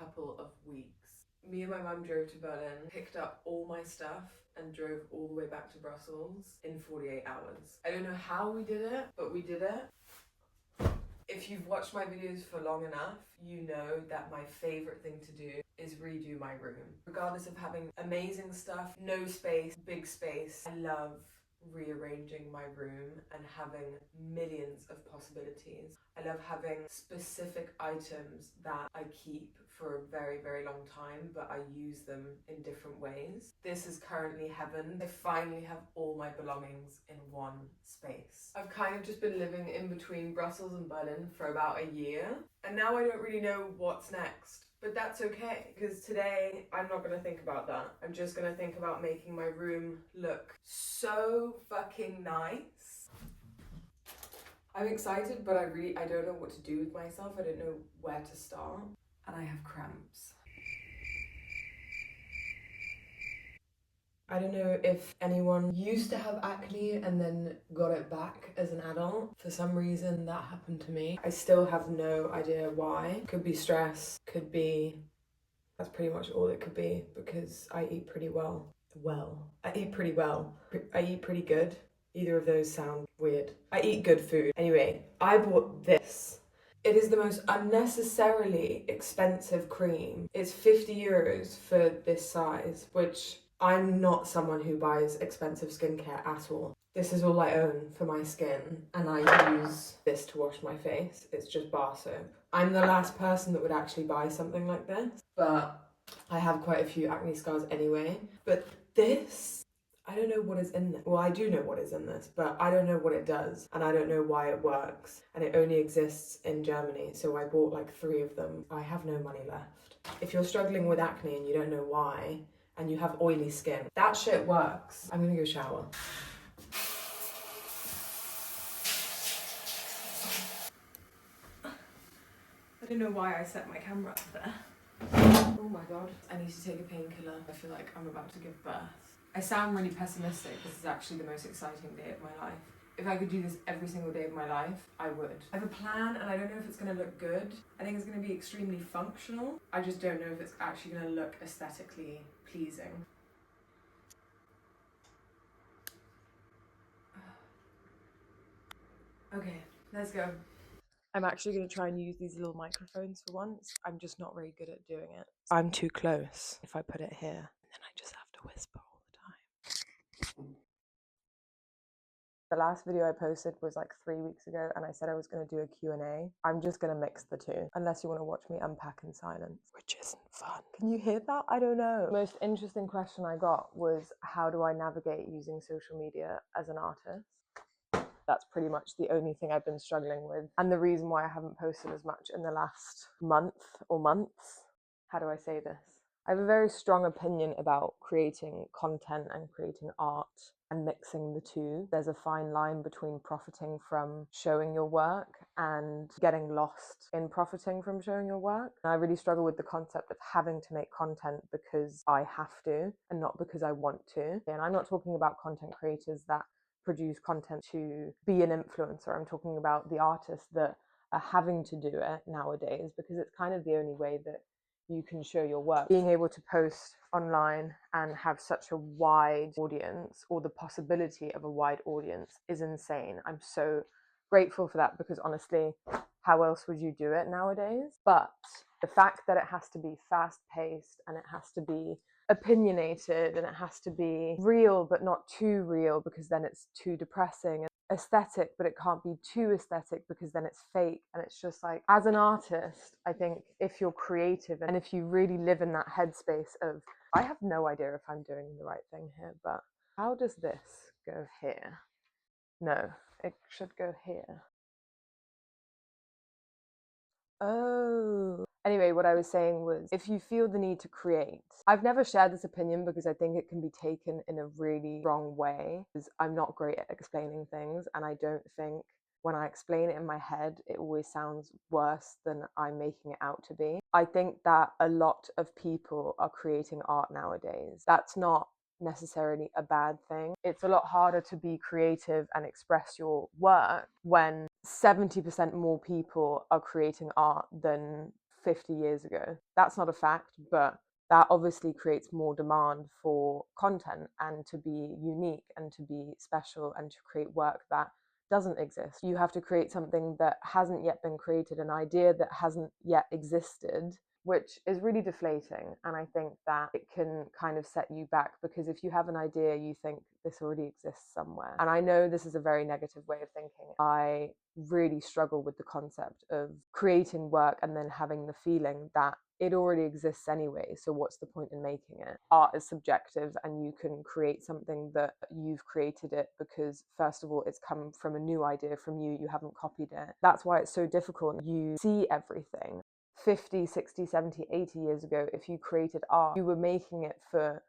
couple of weeks. Me and my mum drove to Berlin, picked up all my stuff, and drove all the way back to Brussels in 48 hours. I don't know how we did it, but we did it. If you've watched my videos for long enough, you know that my favorite thing to do is redo my room. Regardless of having amazing stuff, no space, big space, I love rearranging my room and having millions of possibilities. I love having specific items that I keep for a very, very long time, but I use them in different ways. This is currently heaven. I finally have all my belongings in one space. I've kind of just been living in between Brussels and Berlin for about a year, and now I don't really know what's next. But that's okay, because today I'm not going to think about that. I'm just going to think about making my room look so fucking nice. I'm excited, but I don't know what to do with myself. I don't know where to start. And I have cramps. I don't know if anyone used to have acne and then got it back as an adult. For some reason that happened to me. I still have no idea why. Could be stress, could be... That's pretty much all it could be, because I eat pretty well. I eat pretty well. I eat pretty good. Either of those sound weird. I eat good food. Anyway, I bought this. It is the most unnecessarily expensive cream. It's 50 euros for this size, which I'm not someone who buys expensive skincare at all. This is all I own for my skin, and I use this to wash my face. It's just bar soap. I'm the last person that would actually buy something like this, but I have quite a few acne scars anyway. But this, I don't know what is in this. Well, I do know what is in this, but I don't know what it does, and I don't know why it works. And it only exists in Germany, so I bought like 3 of them. I have no money left. If you're struggling with acne and you don't know why, and you have oily skin, that shit works. I'm gonna go shower. I don't know why I set my camera up there. Oh my god, I need to take a painkiller. I feel like I'm about to give birth. I sound really pessimistic. This is actually the most exciting day of my life. If I could do this every single day of my life, I would. I have a plan, and I don't know if it's going to look good. I think it's going to be extremely functional. I just don't know if it's actually going to look aesthetically pleasing. Okay, let's go. I'm actually going to try and use these little microphones for once. I'm just not very good at doing it. I'm too close if I put it here, and then I just have to whisper all the time. The last video I posted was like 3 weeks ago, and I said I was going to do a Q&A. I'm just going to mix the two, unless you want to watch me unpack in silence, which isn't fun. Can you hear that? I don't know. The most interesting question I got was, how do I navigate using social media as an artist? That's pretty much the only thing I've been struggling with, and the reason why I haven't posted as much in the last month or months. How do I say this? I have a very strong opinion about creating content and creating art and mixing the two. There's a fine line between profiting from showing your work and getting lost in profiting from showing your work. And I really struggle with the concept of having to make content because I have to and not because I want to. And I'm not talking about content creators that produce content to be an influencer. I'm talking about the artists that are having to do it nowadays because it's kind of the only way that you can show your work. Being able to post online and have such a wide audience, or the possibility of a wide audience, is insane. I'm so grateful for that, because honestly, how else would you do it nowadays? But the fact that it has to be fast-paced and it has to be opinionated and it has to be real but not too real, because then it's too depressing, and aesthetic but it can't be too aesthetic because then it's fake. And it's just like, as an artist, I think if you're creative and if you really live in that headspace of, I have no idea if I'm doing the right thing here, but how does this go here? No, it should go here. Oh. Anyway, what I was saying was, if you feel the need to create, I've never shared this opinion because I think it can be taken in a really wrong way, because I'm not great at explaining things, and I don't think when I explain it in my head, it always sounds worse than I'm making it out to be. I think that a lot of people are creating art nowadays. That's not necessarily a bad thing. It's a lot harder to be creative and express your work when 70% more people are creating art than 50 years ago. That's not a fact, but that obviously creates more demand for content and to be unique and to be special and to create work that doesn't exist. You have to create something that hasn't yet been created, an idea that hasn't yet existed, which is really deflating. And I think that it can kind of set you back, because if you have an idea, you think this already exists somewhere. And I know this is a very negative way of thinking. I really struggle with the concept of creating work and then having the feeling that it already exists anyway, so what's the point in making it? Art is subjective, and you can create something that you've created it because, first of all, it's come from a new idea from you, you haven't copied it. That's why it's so difficult. You see everything. 50, 60, 70, 80 years ago, if you created art, you were making it for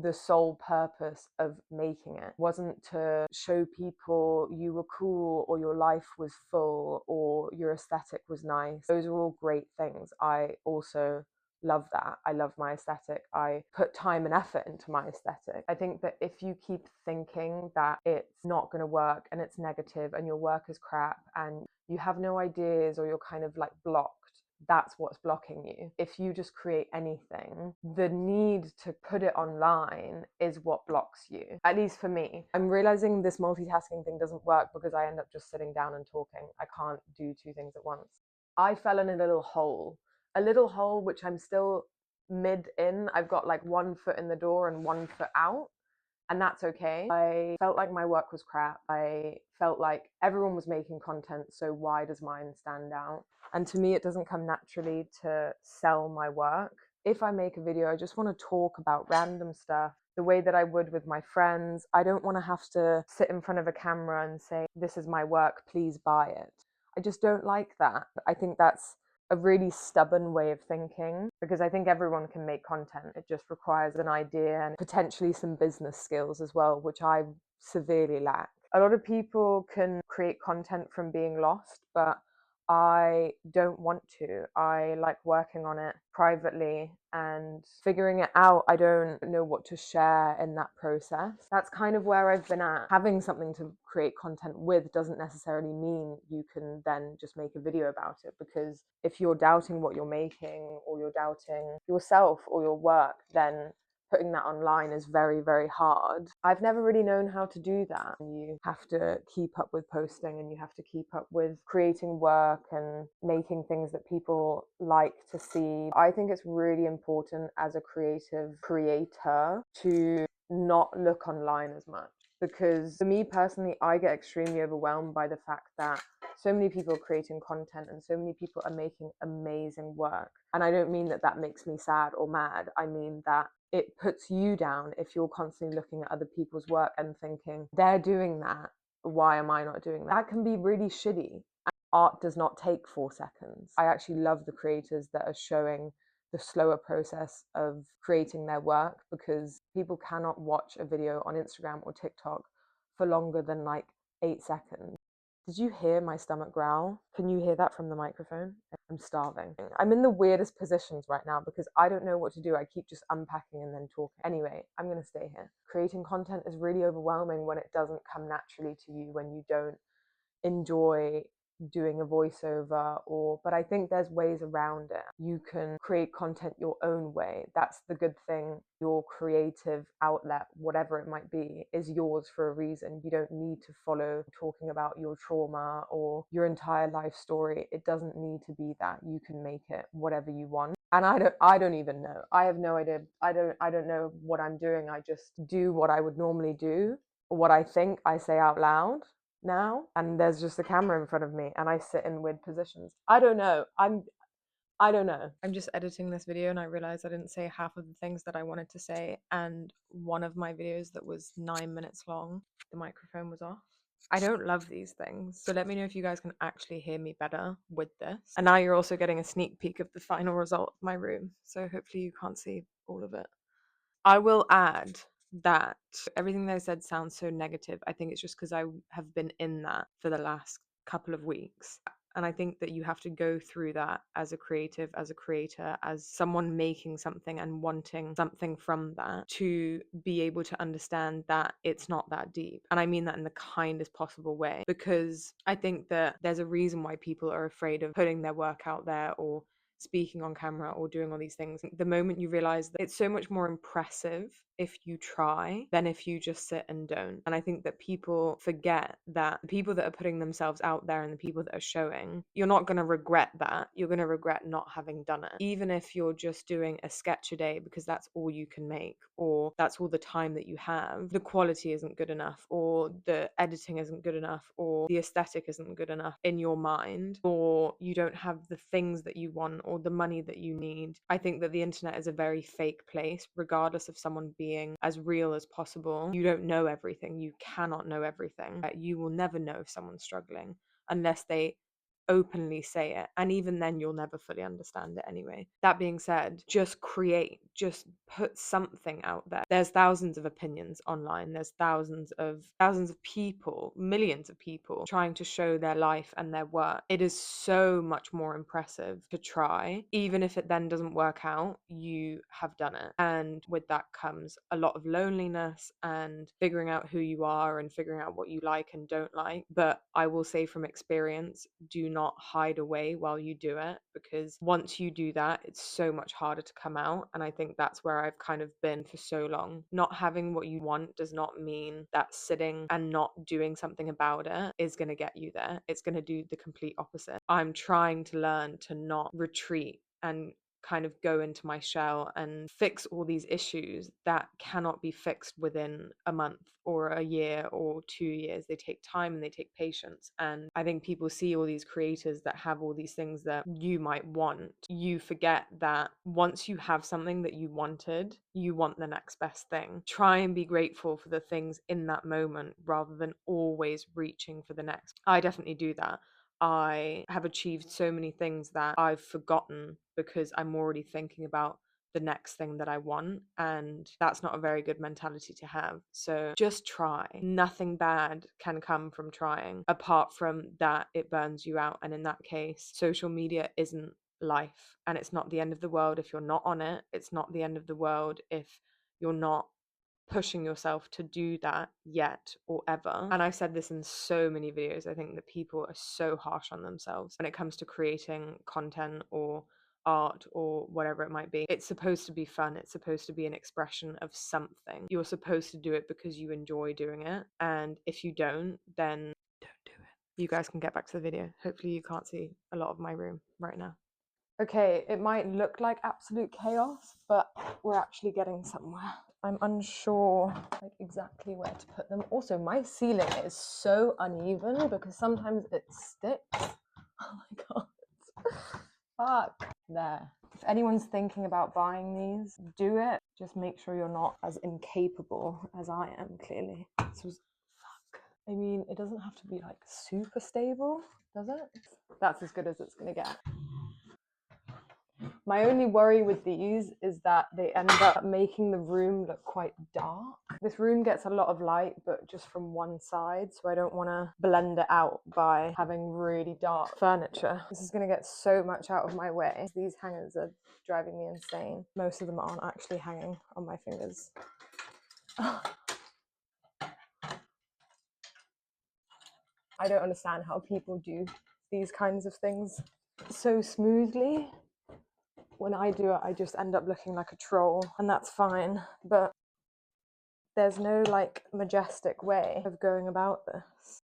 the sole purpose of making it. It wasn't to show people you were cool or your life was full or your aesthetic was nice. Those are all great things. I also love that. I love my aesthetic. I put time and effort into my aesthetic. I think that if you keep thinking that it's not going to work and it's negative and your work is crap and you have no ideas or you're kind of like blocked, that's what's blocking you. If you just create anything, the need to put it online is what blocks you. At least for me. I'm realizing this multitasking thing doesn't work because I end up just sitting down and talking. I can't do two things at once. I fell in a little hole which I'm still mid in. I've got like 1 foot in the door and 1 foot out. And that's okay. I felt like my work was crap. I felt like everyone was making content, so why does mine stand out? And to me, it doesn't come naturally to sell my work. If I make a video, I just want to talk about random stuff the way that I would with my friends. I don't want to have to sit in front of a camera and say, this is my work, please buy it. I just don't like that. I think that's a really stubborn way of thinking, because I think everyone can make content. It just requires an idea and potentially some business skills as well, which I severely lack. A lot of people can create content from being lost, but I don't want to. I like working on it privately and figuring it out. I don't know what to share in that process. That's kind of where I've been at. Having something to create content with doesn't necessarily mean you can then just make a video about it, because if you're doubting what you're making or you're doubting yourself or your work, then putting that online is very, very hard. I've never really known how to do that. You have to keep up with posting and you have to keep up with creating work and making things that people like to see. I think it's really important as a creative creator to not look online as much, because for me personally, I get extremely overwhelmed by the fact that so many people are creating content and so many people are making amazing work. And I don't mean that that makes me sad or mad. I mean that it puts you down if you're constantly looking at other people's work and thinking, they're doing that, why am I not doing that? That can be really shitty. Art does not take 4 seconds. I actually love the creators that are showing the slower process of creating their work, because people cannot watch a video on Instagram or TikTok for longer than like 8 seconds. Did you hear my stomach growl? Can you hear that from the microphone? I'm starving. I'm in the weirdest positions right now because I don't know what to do. I keep just unpacking and then talking. Anyway, I'm going to stay here. Creating content is really overwhelming when it doesn't come naturally to you, when you don't enjoy doing a voiceover, but I think there's ways around it. You can create content your own way. That's the good thing. Your creative outlet, whatever it might be, is yours for a reason. You don't need to follow talking about your trauma or your entire life story. It doesn't need to be that. You can make it whatever you want. And I don't even know. I have no idea. I don't know what I'm doing. I just do what I would normally do. What I think I say out loud now, and there's just a camera in front of me and I sit in weird positions. I don't know. I don't know. I'm just editing this video and I realized I didn't say half of the things that I wanted to say, and one of my videos that was 9 minutes long, the microphone was off. I don't love these things, so let me know if you guys can actually hear me better with this. And now you're also getting a sneak peek of the final result of my room, so hopefully you can't see all of it. I will add that everything that I said sounds so negative. I think it's just because I have been in that for the last couple of weeks. And I think that you have to go through that as a creative, as a creator, as someone making something and wanting something from that, to be able to understand that it's not that deep. And I mean that in the kindest possible way, because I think that there's a reason why people are afraid of putting their work out there or speaking on camera or doing all these things, the moment you realize that it's so much more impressive if you try than if you just sit and don't. And I think that people forget that the people that are putting themselves out there and the people that are showing, you're not going to regret that. You're going to regret not having done it. Even if you're just doing a sketch a day because that's all you can make, or that's all the time that you have, the quality isn't good enough, or the editing isn't good enough, or the aesthetic isn't good enough in your mind, or you don't have the things that you want or the money that you need. I think that the internet is a very fake place, regardless of someone being as real as possible. You don't know everything. You cannot know everything. You will never know if someone's struggling unless they openly say it, and even then you'll never fully understand it anyway. That being said, just create, just put something out there. There's thousands of opinions online, there's thousands of people, millions of people trying to show their life and their work. It is so much more impressive to try. Even if it then doesn't work out, you have done it, and with that comes a lot of loneliness and figuring out who you are and figuring out what you like and don't like. But I will say from experience, do not hide away while you do it, because once you do that, it's so much harder to come out. And I think that's where I've kind of been for so long. Not having what you want does not mean that sitting and not doing something about it is going to get you there. It's going to do the complete opposite. I'm trying to learn to not retreat and kind of go into my shell and fix all these issues that cannot be fixed within a month or a year or 2 years. They take time and they take patience. And I think people see all these creators that have all these things that you might want. You forget that once you have something that you wanted, you want the next best thing. Try and be grateful for the things in that moment rather than always reaching for the next. I definitely do that. I have achieved so many things that I've forgotten because I'm already thinking about the next thing that I want, and that's not a very good mentality to have. So just try. Nothing bad can come from trying, apart from that it burns you out. And in that case, social media isn't life, and it's not the end of the world if you're not on it. It's not the end of the world if you're not pushing yourself to do that yet or ever. And I've said this in so many videos. I think that people are so harsh on themselves when it comes to creating content or art or whatever it might be. It's supposed to be fun. It's supposed to be an expression of something. You're supposed to do it because you enjoy doing it. And if you don't, then don't do it. You guys can get back to the video. Hopefully you can't see a lot of my room right now. Okay, it might look like absolute chaos, but we're actually getting somewhere. I'm unsure like exactly where to put them. Also, my ceiling is so uneven because sometimes it sticks. Oh my god. Fuck. There. If anyone's thinking about buying these, do it. Just make sure you're not as incapable as I am, clearly. This was... Fuck. I mean, it doesn't have to be like super stable, does it? That's as good as it's gonna get. My only worry with these is that they end up making the room look quite dark. This room gets a lot of light, but just from one side, so I don't want to blend it out by having really dark furniture. This is going to get so much out of my way. These hangers are driving me insane. Most of them aren't actually hanging on my fingers. I don't understand how people do these kinds of things so smoothly. When I do it, I just end up looking like a troll, and that's fine. But there's no like majestic way of going about this.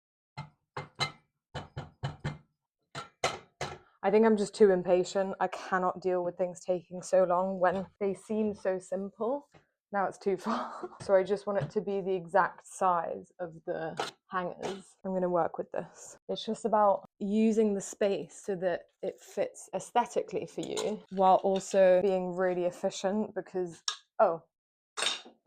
I think I'm just too impatient. I cannot deal with things taking so long when they seem so simple. Now it's too far. So I just want it to be the exact size of the hangers. I'm going to work with this. It's just about using the space so that it fits aesthetically for you while also being really efficient because I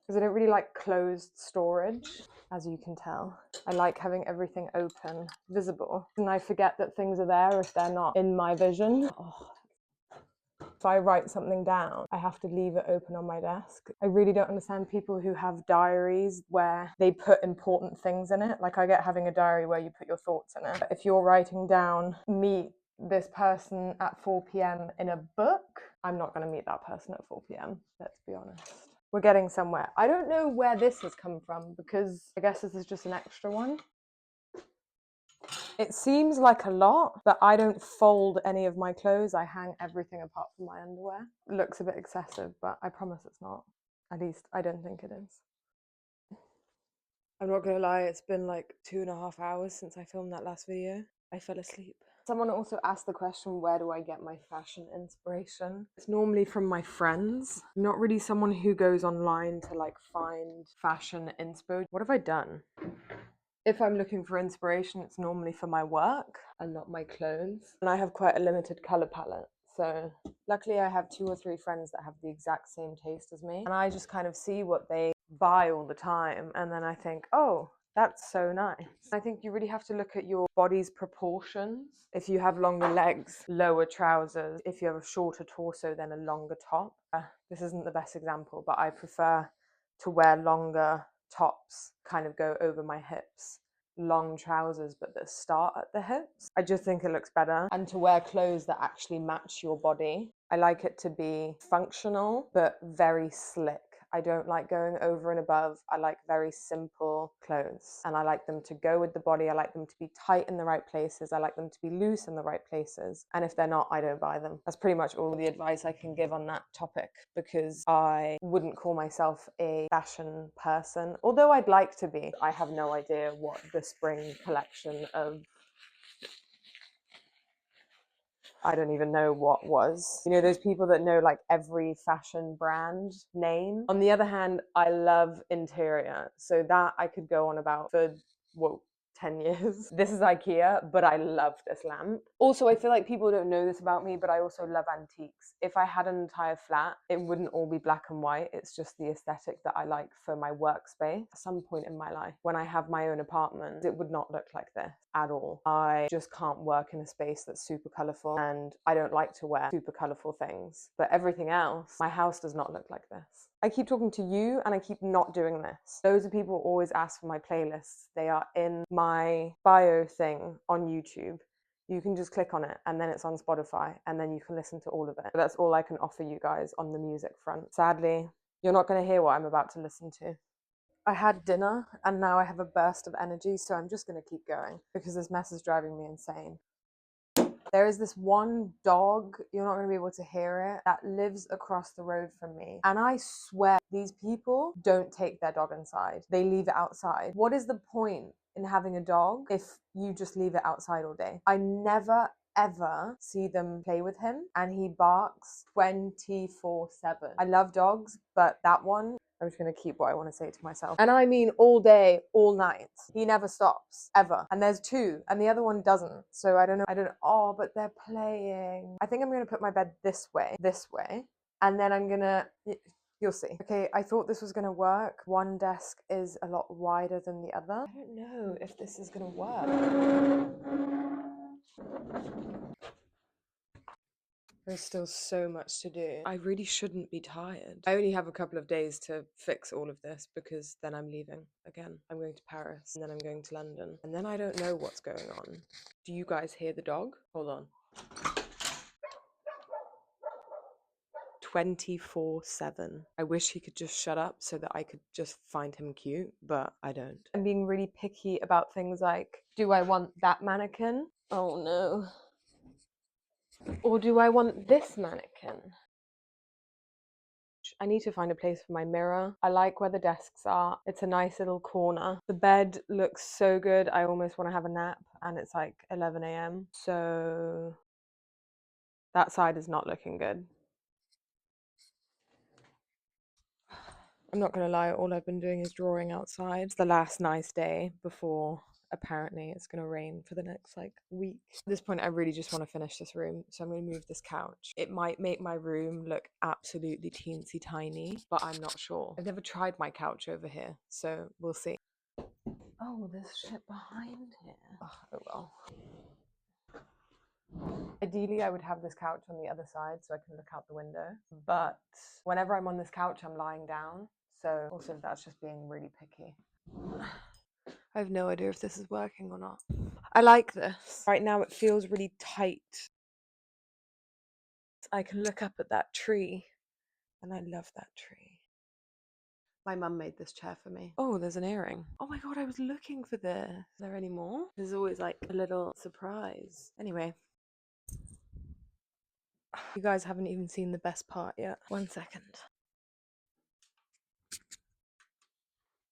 don't really like closed storage, as you can tell. I like having everything open, visible. And I forget that things are there if they're not in my vision. If I write something down, I have to leave it open on my desk. I really don't understand people who have diaries where they put important things in it. Like I get having a diary where you put your thoughts in it. If you're writing down, meet this person at 4 p.m. in a book, I'm not going to meet that person at 4 p.m. Let's be honest. We're getting somewhere. I don't know where this has come from because I guess this is just an extra one. It seems like a lot, but I don't fold any of my clothes. I hang everything apart from my underwear. It looks a bit excessive, but I promise it's not. At least I don't think it is. I'm not gonna lie, it's been like 2.5 hours since I filmed that last video. I fell asleep. Someone also asked the question, where do I get my fashion inspiration? It's normally from my friends. I'm not really someone who goes online to like find fashion inspo. What have I done? If I'm looking for inspiration, it's normally for my work and not my clothes. And I have quite a limited color palette. So luckily I have 2 or 3 friends that have the exact same taste as me. And I just kind of see what they buy all the time. And then I think, oh, that's so nice. I think you really have to look at your body's proportions. If you have longer legs, lower trousers. If you have a shorter torso, then a longer top. This isn't the best example, but I prefer to wear longer tops, kind of go over my hips, long trousers but that start at the hips. I just think it looks better. And to wear clothes that actually match your body. I like it to be functional but very slick. I don't like going over and above. I like very simple clothes and I like them to go with the body. I like them to be tight in the right places. I like them to be loose in the right places. And if they're not, I don't buy them. That's pretty much all the advice I can give on that topic because I wouldn't call myself a fashion person, although I'd like to be. I have no idea what the spring collection of I don't even know what was. You know, those people that know like every fashion brand name. On the other hand, I love interior. So that I could go on about for, whoa, 10 years. This is IKEA, but I love this lamp. Also, I feel like people don't know this about me, but I also love antiques. If I had an entire flat, it wouldn't all be black and white. It's just the aesthetic that I like for my workspace. At some point in my life, when I have my own apartment, it would not look like this at all. I just can't work in a space that's super colorful and I don't like to wear super colorful things. But everything else, my house does not look like this. I keep talking to you and I keep not doing this. Loads of people always ask for my playlists. They are in my bio thing on YouTube. You can just click on it and then it's on Spotify and then you can listen to all of it. But that's all I can offer you guys on the music front. Sadly, you're not going to hear what I'm about to listen to. I had dinner and now I have a burst of energy, so I'm just going to keep going because this mess is driving me insane. There is this one dog, you're not going to be able to hear it, that lives across the road from me. And I swear, these people don't take their dog inside. They leave it outside. What is the point in having a dog if you just leave it outside all day? I never ever see them play with him and he barks 24/7. I love dogs, but that one, I'm just going to keep what I want to say to myself. And I mean all day, all night. He never stops, ever. And there's 2, and the other one doesn't. So I don't know. Oh, but they're playing. I think I'm going to put my bed this way, and then I'm going to, you'll see. Okay, I thought this was going to work. One desk is a lot wider than the other. I don't know if this is going to work. There's still so much to do. I really shouldn't be tired. I only have a couple of days to fix all of this because then I'm leaving again. I'm going to Paris and then I'm going to London. And then I don't know what's going on. Do you guys hear the dog? Hold on. 24/7. I wish he could just shut up so that I could just find him cute, but I don't. I'm being really picky about things like, do I want that mannequin? Oh no. Or do I want this mannequin? I need to find a place for my mirror. I like where the desks are. It's a nice little corner. The bed looks so good. I almost want to have a nap and it's like 11 a.m. So that side is not looking good. I'm not going to lie, all I've been doing is drawing outside. It's the last nice day before apparently it's going to rain for the next like week. At this point, I really just want to finish this room. So I'm going to move this couch. It might make my room look absolutely teensy tiny, but I'm not sure. I've never tried my couch over here, so we'll see. Oh, there's shit behind here. Oh well. Ideally, I would have this couch on the other side so I can look out the window. But whenever I'm on this couch, I'm lying down. So also that's just being really picky. I have no idea if this is working or not. I like this. Right now it feels really tight. I can look up at that tree and I love that tree. My mum made this chair for me. Oh, there's an earring. Oh my god, I was looking for this. Is there any more? There's always like a little surprise. Anyway. You guys haven't even seen the best part yet. 1 second.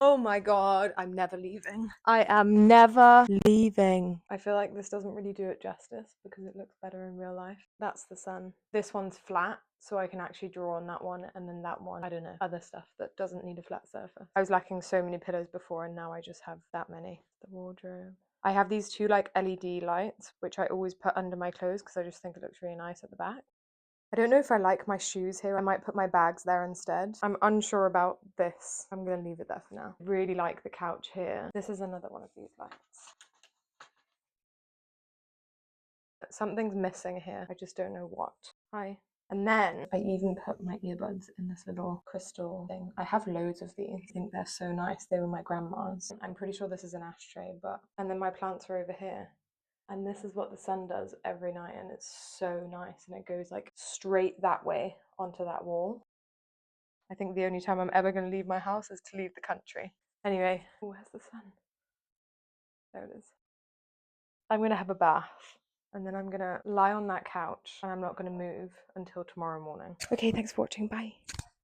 Oh my god, I'm never leaving. I am never leaving. I feel like this doesn't really do it justice because it looks better in real life. That's the sun. This one's flat, so I can actually draw on that one, and then that one, I don't know, other stuff that doesn't need a flat surface. I was lacking so many pillows before, and now I just have that many. The wardrobe. I have these two like LED lights, which I always put under my clothes because I just think it looks really nice at the back. I don't know if I like my shoes here. I might put my bags there instead. I'm unsure about this. I'm gonna leave it there for now. I really like the couch here. This is another one of these lights. Something's missing here. I just don't know what. Hi. And then I even put my earbuds in this little crystal thing. I have loads of these. I think they're so nice. They were my grandma's. I'm pretty sure this is an ashtray, but... And then my plants are over here. And this is what the sun does every night, and it's so nice, and it goes like straight that way onto that wall. I think the only time I'm ever going to leave my house is to leave the country. Anyway, where's the sun? There it is. I'm going to have a bath, and then I'm going to lie on that couch, and I'm not going to move until tomorrow morning. Okay, thanks for watching. Bye.